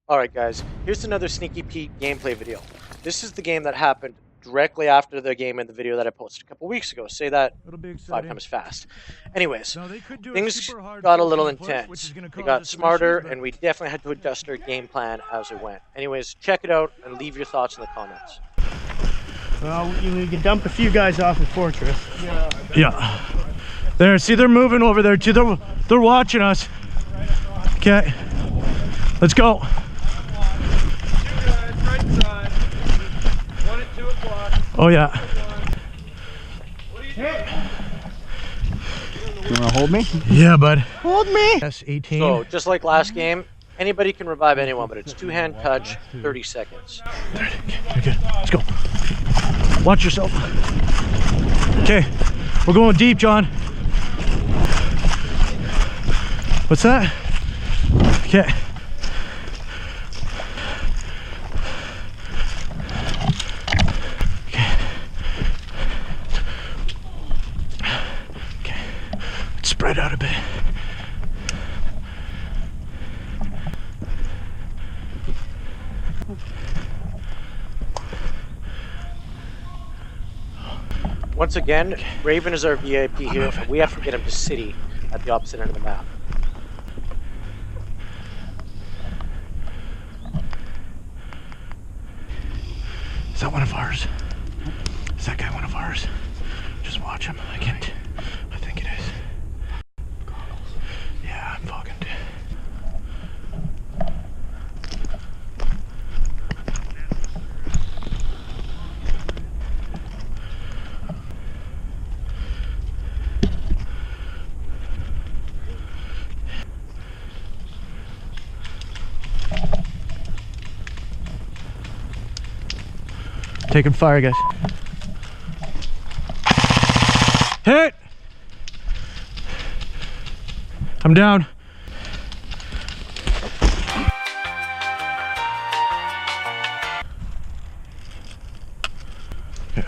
Alright guys, here's another sneaky peek gameplay video. This is the game that happened directly after the game in the video that I posted a couple weeks ago. Say that 5 times fast. Anyways, things got a little intense. They got smarter and we definitely had to adjust our game plan as it went. Anyways, check it out and leave your thoughts in the comments. Well, we can dump a few guys off at Fortress. Yeah. There, see, they're moving over there too. They're watching us. Okay. Let's go. Oh yeah. You wanna hold me? Yeah, bud. Hold me. Yes, 18. So, just like last game, anybody can revive anyone, but it's two-hand touch, 30 seconds. Okay, good. Let's go. Watch yourself. Okay, we're going deep, John. What's that? Okay. Spread out a bit. Once again, Raven is our VIP here. We have to get him to City at the opposite end of the map. Is that one of ours? Is that guy one of ours? Just watch him. I think it is. Yeah, I'm fogging too. Taking fire, guys. Hit! I'm down. Yeah.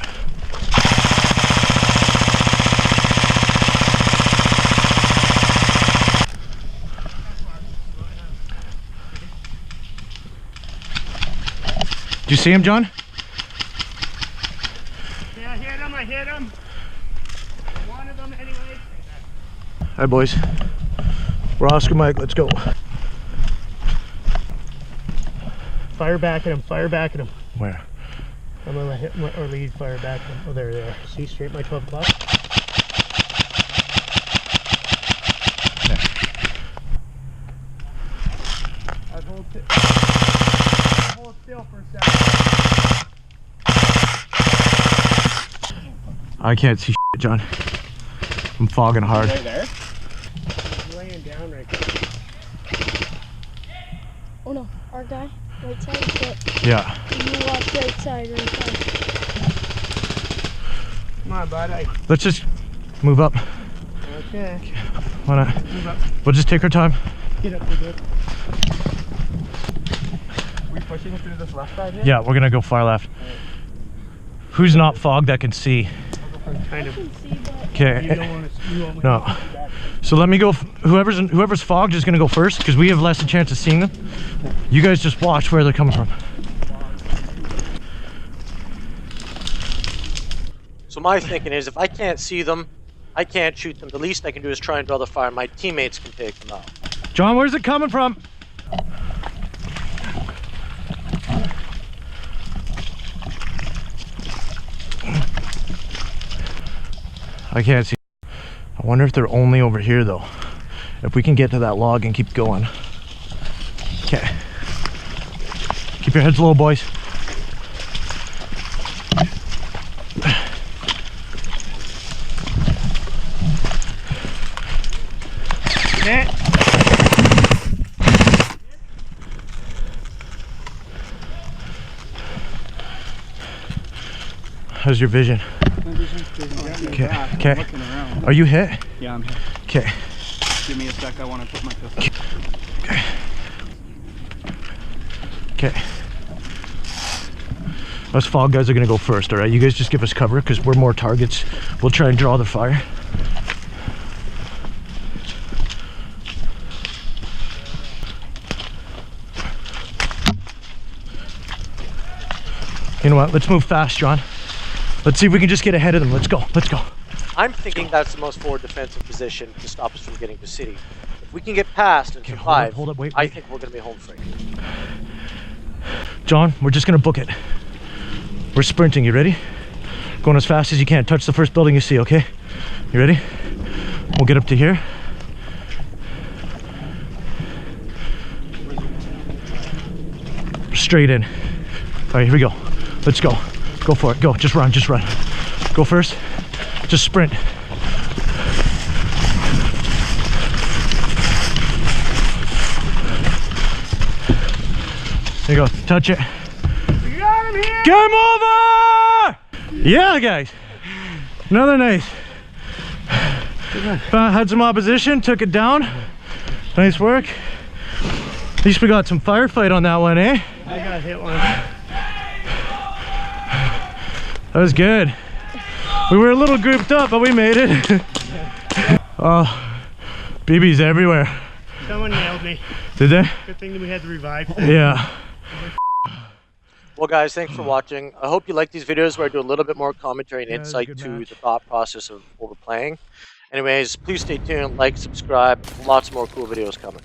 Did you see him, John? I hit him. One of them anyway. Hi boys, we're Oscar Mike, let's go. Fire back at him, fire back at him. Where? I'm gonna hit or lead fire back at him. Oh, there they are. See, straight my 12 o'clock. Hold still for a second. I can't see shit, John. I'm fogging hard. Right there. He's laying down right there. Oh no, our guy, right side, but Yeah. you watch right side, right side. Come on, bud. Let's just move up. Okay. Why not? Move up. We'll just take our time. Get up a bit. Are we pushing through this left side here? Yeah, we're gonna go far left. Who's not fogged that can see? Kind of. Okay. You don't want to. No. So let me go. Whoever's fogged is gonna go first because we have less a chance of seeing them. You guys just watch where they're coming from. So my thinking is, if I can't see them, I can't shoot them. The least I can do is try and draw the fire. My teammates can take them out. John, where's it coming from? I can't see. I wonder if they're only over here though. If we can get to that log and keep going. Okay. Keep your heads low, boys. Hit. How's your vision? Okay. Okay. Are you hit? Yeah, I'm hit. Okay. Give me a sec. I want to put my pistol. Okay. Okay. Us fog guys are gonna go first, all right? You guys just give us cover because we're more targets. We'll try and draw the fire. You know what? Let's move fast, John. Let's see if we can just get ahead of them. Let's go. Let's go. I'm thinking that's the most forward defensive position to stop us from getting to city. If we can get past and survive, hold up, wait. I think we're going to be home free. John, we're just going to book it. We're sprinting. You ready? Going as fast as you can. Touch the first building you see, okay? You ready? We'll get up to here. Straight in. All right, here we go. Let's go. Go for it. Go. Just run. Just run. Go first. Just sprint. There you go. Touch it. We got him here! Game over! Yeah, guys. Another nice. Had some opposition. Took it down. Nice work. At least we got some firefight on that one, eh? I got hit one. That was good. We were a little grouped up, but we made it. Oh, BBs everywhere. Someone nailed me. Did they? Good thing that we had the revive thing. Yeah. Well, guys, thanks for watching. I hope you like these videos where I do a little bit more commentary and insight to the thought process of what we're playing. Anyways, please stay tuned, like, subscribe. Lots more cool videos coming.